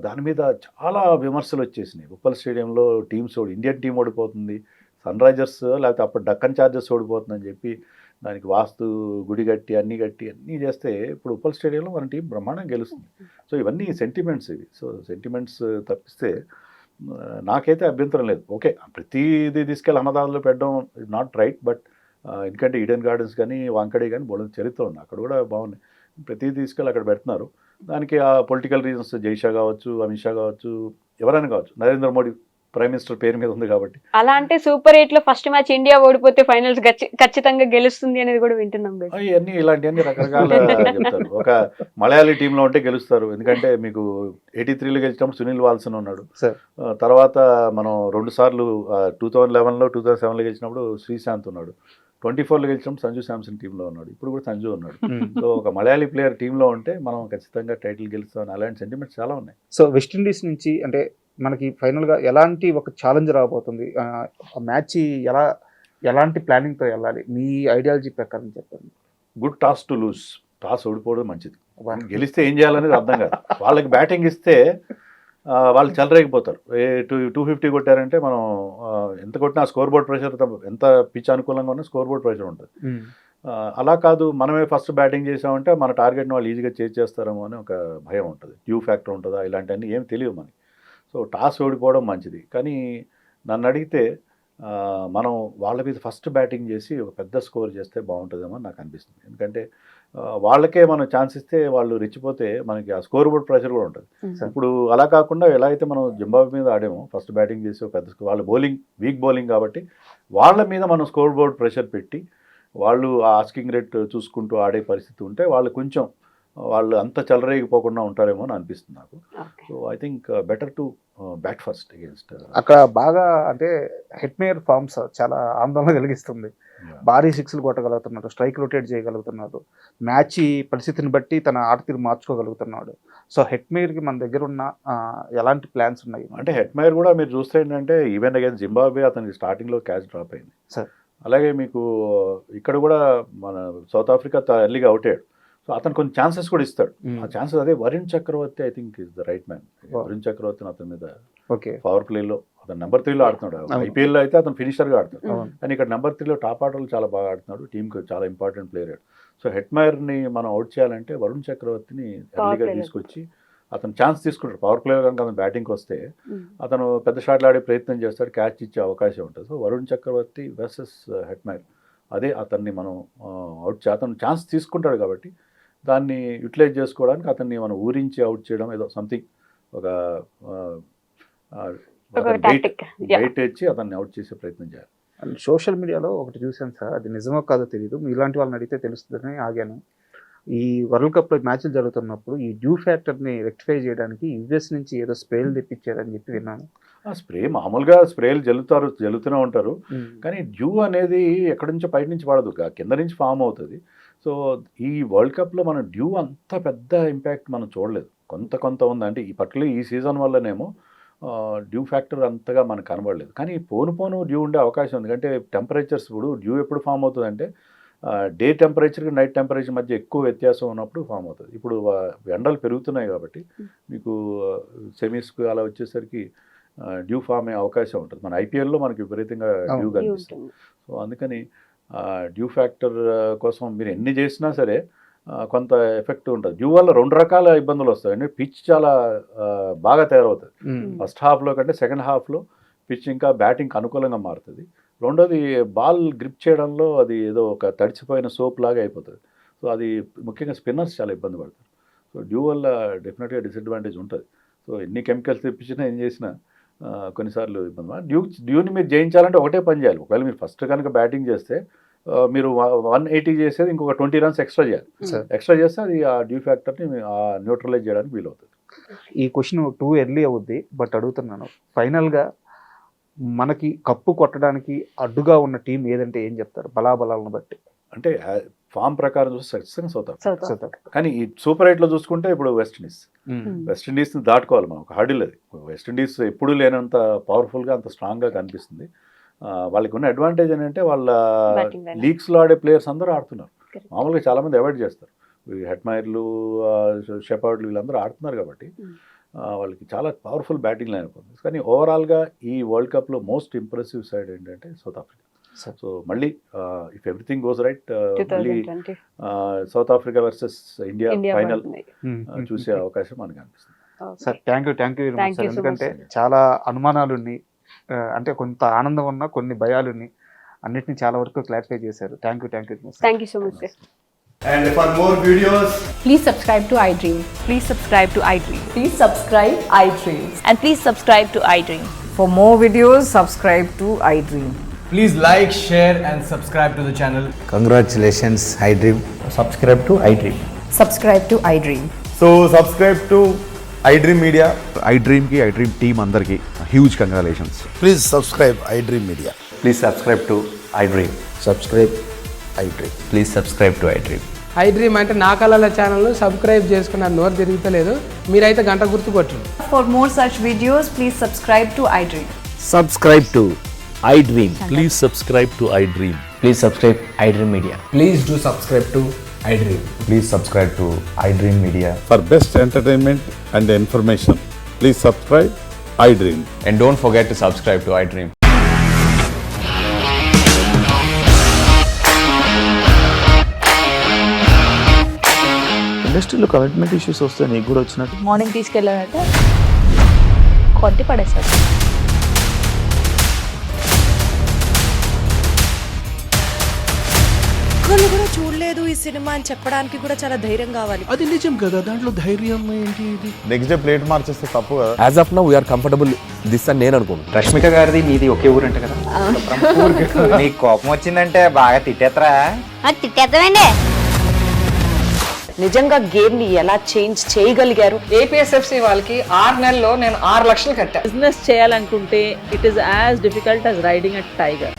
దాని మీద చాలా విమర్శలు వచ్చేసినాయి. ఉప్పల్ స్టేడియంలో టీమ్స్ ఇండియన్ టీం ఓడిపోతుంది, సన్ రైజర్స్ లేకపోతే అప్పుడు డక్కన్ చార్జర్స్ ఓడిపోతుందని చెప్పి దానికి వాస్తు గుడి కట్టి అన్నీ చేస్తే ఇప్పుడు ఉప్పల్ స్టేడియంలో మన టీం బ్రహ్మాండంగా గెలుస్తుంది. సో ఇవన్నీ సెంటిమెంట్స్ ఇవి. సో సెంటిమెంట్స్ తప్పిస్తే నాకైతే అభ్యంతరం లేదు. ఓకే, ప్రతిదీ తీసుకెళ్ళి అహ్మదాబాద్లో పెట్టడం ఇస్ నాట్ రైట్. బట్ ఎందుకంటే ఈడెన్ గార్డెన్స్ కానీ వాంకడే కానీ బోల్డ్ చరిత్ర ఉంది, అక్కడ కూడా బాగున్నాయి. ప్రతిదీ తీసుకెళ్ళి అక్కడ పెడుతున్నారు. దానికి ఆ పొలిటికల్ రీజన్స్, జైషా కావచ్చు, అమిత్ షా కావచ్చు, ఎవరైనా కావచ్చు, నరేంద్ర మోడీ ప్రైమ్ మినిస్టర్ పేరు మీద ఉంది కాబట్టి. అలా అంటే సూపర్ 8లో ఫస్ట్ మ్యాచ్ ఇండియా ఓడిపోతే ఫైనల్స్ ఖచ్చితంగా గెలుస్తుంది అనేది కూడా వింటున్నాం. ఇవన్నీ ఇలాంటివన్నీ రకరకాల చెప్తారు. ఒక మలయాళీ టీంలో ఉంటే గెలుస్తారు, ఎందుకంటే మీకు 83లో గెలిచినప్పుడు సునీల్ వాల్సన్ ఉన్నాడు. తర్వాత మనం 2 సార్లు 2011లో 2007లో గెలిచినప్పుడు శ్రీశాంత్ ఉన్నాడు. 24లో గెలిచినప్పుడు సంజు శాంసన్ టీంలో ఉన్నాడు. ఇప్పుడు కూడా సంజు ఉన్నాడు. సో ఒక మలయాళీ ప్లేయర్ టీంలో ఉంటే మనం ఖచ్చితంగా టైటిల్ గెలుస్తామని అలాంటి సెంటిమెంట్స్ చాలా ఉన్నాయి. సో వెస్టిండీస్ నుంచి అంటే మనకి ఫైనల్గా ఎలాంటి ఒక ఛాలెంజ్ రాబోతుంది, మ్యాచ్ ఎలాంటి ప్లానింగ్తో వెళ్ళాలి, మీ ఐడియాలజీ ప్రకారం చెప్పండి. Good toss to lose. Toss ఓడిపోవడం మంచిది. గెలిస్తే ఏం చేయాలనేది అర్థం కాదు. వాళ్ళకి బ్యాటింగ్ ఇస్తే వాళ్ళు చెలరేగిపోతారు. 250 కొట్టారంటే మనం ఎంత కొట్టినా స్కోర్ బోర్డ్ ప్రెషర్, ఎంత పిచ్ అనుకూలంగా ఉన్నా స్కోర్ బోర్డ్ ప్రెషర్ ఉంటుంది. అలా కాదు, మనమే ఫస్ట్ బ్యాటింగ్ చేసామంటే మన టార్గెట్ని వాళ్ళు ఈజీగా చేసేస్తారేమో అని ఒక భయం ఉంటుంది. డ్యూ ఫ్యాక్టర్ ఉంటుందా, ఇలాంటివన్నీ ఏం తెలియదు మనకి. సో టాస్ ఓడిపోవడం మంచిది. కానీ నన్ను అడిగితే మనం వాళ్ళ మీద ఫస్ట్ బ్యాటింగ్ చేసి ఒక పెద్ద స్కోర్ చేస్తే బాగుంటుందేమో నాకు అనిపిస్తుంది. ఎందుకంటే వాళ్ళకే మనం ఛాన్స్ ఇస్తే వాళ్ళు రెచ్చిపోతే మనకి ఆ స్కోర్ బోర్డ్ ప్రెషర్ కూడా ఉంటుంది. ఇప్పుడు అలా కాకుండా ఎలా అయితే మనం జింబాబ్వే మీద ఆడామో, ఫస్ట్ బ్యాటింగ్ చేసి ఒక పెద్ద వాళ్ళ బౌలింగ్ వీక్ బౌలింగ్ కాబట్టి వాళ్ళ మీద మనం స్కోర్ బోర్డ్ ప్రెషర్ పెట్టి వాళ్ళు ఆ ఆస్కింగ్ రేట్ చూసుకుంటూ ఆడే పరిస్థితి ఉంటే వాళ్ళు అంత చెలరేగిపోకుండా ఉంటారేమో అని అనిపిస్తుంది నాకు. So I think better to bat first against. అక్కడ బాగా అంటే హెట్మేయర్ ఫార్మ్స్ చాలా ఆందోళన కలిగిస్తుంది. భారీ సిక్స్లు కొట్టగలుగుతున్నాడు, స్ట్రైక్ రొటేట్ చేయగలుగుతున్నాడు, మ్యాచ్ పరిస్థితిని బట్టి తన ఆటతీరు మార్చుకోగలుగుతున్నాడు. సో హెట్మేయర్కి మన దగ్గర ఉన్న ఎలాంటి ప్లాన్స్ ఉన్నాయి అంటే, హెట్మేయర్ కూడా మీరు చూస్తే ఏంటంటే ఈవెన్ అగైన్స్ జింబాబ్వే అతనికి స్టార్టింగ్లో క్యాచ్ డ్రాప్ అయింది సార్. అలాగే మీకు ఇక్కడ కూడా మన సౌత్ ఆఫ్రికా ఎర్లీగా అవుట్ అయ్యాడు. సో అతను కొన్ని ఛాన్సెస్ కూడా ఇస్తాడు. ఆ ఛాన్సెస్ అదే Varun Chakravarthy I think is the right man. Varun చక్రవర్తిని అతని మీద పవర్ ప్లేలో అతను నెంబర్ 3లో ఆడుతున్నాడు. ఐపీఎల్లో అయితే అతను ఫినిషర్గా ఆడుతాడు, కానీ ఇక్కడ నెంబర్ 3లో టాప్ ఆర్డర్లు చాలా బాగా ఆడుతున్నాడు. టీంకి చాలా ఇంపార్టెంట్ ప్లేయర్. సో హెట్మేయర్ని మనం అవుట్ చేయాలంటే వరుణ్ చక్రవర్తిని ఎర్లీగా తీసుకొచ్చి అతను ఛాన్స్ తీసుకుంటాడు. పవర్ ప్లేయర్ కనుక అతను బ్యాటింగ్కి వస్తే అతను పెద్ద షాట్లు ఆడే ప్రయత్నం చేస్తాడు, క్యాచ్ ఇచ్చే అవకాశం ఉంటుంది. సో వరుణ్ చక్రవర్తి వర్సెస్ హెట్మేయర్, అదే అతన్ని మనం అతను ఛాన్స్ తీసుకుంటాడు కాబట్టి దాన్ని యూటిలైజ్ చేసుకోవడానికి అతన్ని మనం ఊరించి అవుట్ చేయడం, ఏదో సంథింగ్ ఒక వెయిట్ ఇచ్చి అతన్ని అవుట్ చేసే ప్రయత్నం చేయాలి. సోషల్ మీడియాలో ఒకటి చూశాను సార్, అది నిజమో కాదో తెలియదు, ఇలాంటి వాళ్ళని అడిగితే తెలుస్తుందని ఆగాను. ఈ వరల్డ్ కప్ లో మ్యాచ్లు జరుగుతున్నప్పుడు ఈ డ్యూ ఫ్యాక్టర్ ని రెక్టిఫై చేయడానికి యుఎస్ నుంచి ఏదో స్ప్రేలు తెప్పించారని చెప్పి విన్నాను. ఆ స్ప్రే మామూలుగా స్ప్రేలు జల్లుతూనే ఉంటారు, కానీ డ్యూ అనేది ఎక్కడి నుంచో బయట నుంచి పడదు, కింద నుంచి ఫామ్ అవుతుంది. సో ఈ వరల్డ్ కప్లో మనం డ్యూ అంత పెద్ద ఇంపాక్ట్ మనం చూడలేదు, కొంత ఉంది. అంటే ఈ పర్టికులర్ ఈ సీజన్ వల్లనేమో డ్యూ ఫ్యాక్టర్ అంతగా మనకు కనబడలేదు. కానీ పోను డ్యూ ఉండే అవకాశం ఉంది. అంటే టెంపరేచర్స్ ఇప్పుడు డ్యూ ఎప్పుడు ఫామ్ అవుతుందంటే డే టెంపరేచర్కి నైట్ టెంపరేచర్ మధ్య ఎక్కువ వ్యత్యాసం ఉన్నప్పుడు ఫామ్ అవుతుంది. ఇప్పుడు ఎండలు పెరుగుతున్నాయి కాబట్టి మీకు సెమీస్కు అలా వచ్చేసరికి డ్యూ ఫామ్ అయ్యే అవకాశం ఉంటుంది. మన ఐపీఎల్లో మనకి విపరీతంగా డ్యూ కనిపిస్తుంది. సో అందుకని డ్యూ ఫ్యాక్టర్ కోసం మీరు ఎన్ని చేసినా సరే కొంత ఎఫెక్ట్ ఉంటుంది. డ్యూ వల్ల 2 రకాల ఇబ్బందులు వస్తాయి. అంటే పిచ్ చాలా బాగా తయారవుతుంది. ఫస్ట్ హాఫ్లో కంటే సెకండ్ హాఫ్లో పిచ్ ఇంకా బ్యాటింగ్కి అనుకూలంగా మారుతుంది. రెండోది బాల్ గ్రిప్ చేయడంలో అది ఏదో ఒక తడిచిపోయిన సోప్ లాగా అయిపోతుంది. సో అది ముఖ్యంగా స్పిన్నర్స్ చాలా ఇబ్బంది పడతారు. సో డ్యూ వల్ల డెఫినెట్గా డిసడ్వాంటేజ్ ఉంటుంది. సో ఎన్ని కెమికల్స్ తెప్పించినా ఏం చేసినా కొన్నిసార్లు ఇబ్బంది. డ్యూని మీరు జయించాలంటే ఒకటే పని చేయాలి. ఒకవేళ మీరు ఫస్ట్ కనుక బ్యాటింగ్ చేస్తే మీరు 180 చేసేది ఇంకొక 20 రన్స్ ఎక్స్ట్రా చేయాలి. ఎక్స్ట్రా చేస్తే అది ఆ డ్యూ ఫ్యాక్టర్ని న్యూట్రలైజ్ చేయడానికి వీలవుతుంది. ఈ క్వశ్చన్ టూ ఎర్లీ అవుద్ది, బట్ అడుగుతున్నాను. ఫైనల్గా మనకి కప్పు కొట్టడానికి అడ్డుగా ఉన్న టీం ఏదంటే ఏం చెప్తారు బలాబలాలను బట్టి? అంటే ఫామ్ ప్రకారం చూస్తే ఖచ్చితంగా సౌత్ ఆఫ్రికా. South కానీ ఈ సూపర్ 8లో చూసుకుంటే ఇప్పుడు వెస్టిండీస్ని దాటుకోవాలి మనం. ఒక హర్డిల్ అది. వెస్టిండీస్ ఎప్పుడూ లేనంత పవర్ఫుల్గా అంత స్ట్రాంగ్గా కనిపిస్తుంది. వాళ్ళకి ఉన్న అడ్వాంటేజ్ ఏంటంటే వాళ్ళ లీగ్స్లో ఆడే ప్లేయర్స్ అందరూ ఆడుతున్నారు. మామూలుగా చాలామంది అవాయిడ్ చేస్తారు. హెట్మైర్లు, షెపర్డ్లు వీళ్ళందరూ ఆడుతున్నారు కాబట్టి వాళ్ళకి చాలా పవర్ఫుల్ బ్యాటింగ్ లైన్ అయిపోతుంది. కానీ ఓవరాల్గా ఈ వరల్డ్ కప్లో మోస్ట్ ఇంప్రెసివ్ సైడ్ ఏంటంటే సౌత్ ఆఫ్రికా. సో మళ్ళీ ఇఫ్ ఎవ్రీథింగ్ గోస్ రైట్ మళ్ళీ south Africa versus India final చూసే అవకాశం మనకు అనిపిస్తుంది. Sir thank you very much sir. ఎందుకంటే చాలా అనుమానాలు ఉన్నాయి, అంటే కొంత ఆనందం ఉన్నా కొన్ని భయాలు ఉన్నాయి, అన్నిటిని చాలా వరకు క్లారిఫై చేశారు. Thank you thank you so much sir. And for more videos, Please subscribe to iDream. Please subscribe to iDream. Please subscribe iDream. And please subscribe to iDream. For more videos, subscribe to iDream. please like, share and subscribe to the channel. Congratulations, iDream. Subscribe to iDream. Subscribe to iDream. So subscribe to iDream Media. iDream team andarki huge congratulations. Please subscribe iDream Media. Please subscribe to iDream. Subscribe iDream. Please subscribe to iDream. iDream అంటే నా కళల ఛానల్ను subscribe చేసుకున్న నోరు తిరుగుతలేదు, మీరైతే గంట గుర్తు కొట్టండి. For more such videos, please subscribe to iDream. Subscribe to iDream. Please subscribe to iDream. Please subscribe iDream Media. Please do subscribe to iDream. Please subscribe to iDream Media. For best entertainment and information, please subscribe iDream. And don't forget to subscribe to iDream. ఇండస్ట్రీలో commitment issues వస్తే నీకు కూడా వచ్చినట్టు? Morning తీసుకెళ్ళాలంటే కొట్టి పడేసాడు. ఒక్కళ్ళు కూడా చూడలేదు ఈ సినిమా అని చెప్పడానికి కూడా చాలా ధైర్యం కావాలి. అది నిజం కదా, దాంట్లో ధైర్యం ఏంటి? ఇది నెక్స్ట్ డే ప్లేట్ మార్చేస్తే తప్పు కదా. As of now, we are comfortable this అని నేను అనుకుంటున్నాను. రష్మిక గారిది మీది ఒకే ఊరంట కదా? నీకు కోపం వచ్చిందంటే బాగా తిట్టేత్తరా? తిట్టేద్దామండి. నిజంగా గేమ్ ని ఎలా చేంజ్ చేయగలిగారు? ఏపీఎస్ఎఫ్సి వాళ్ళకి 6 నెలల్లో నేను 6 లక్షలు కట్టా. బిజినెస్ చేయాలనుకుంటే it is as difficult as riding a tiger.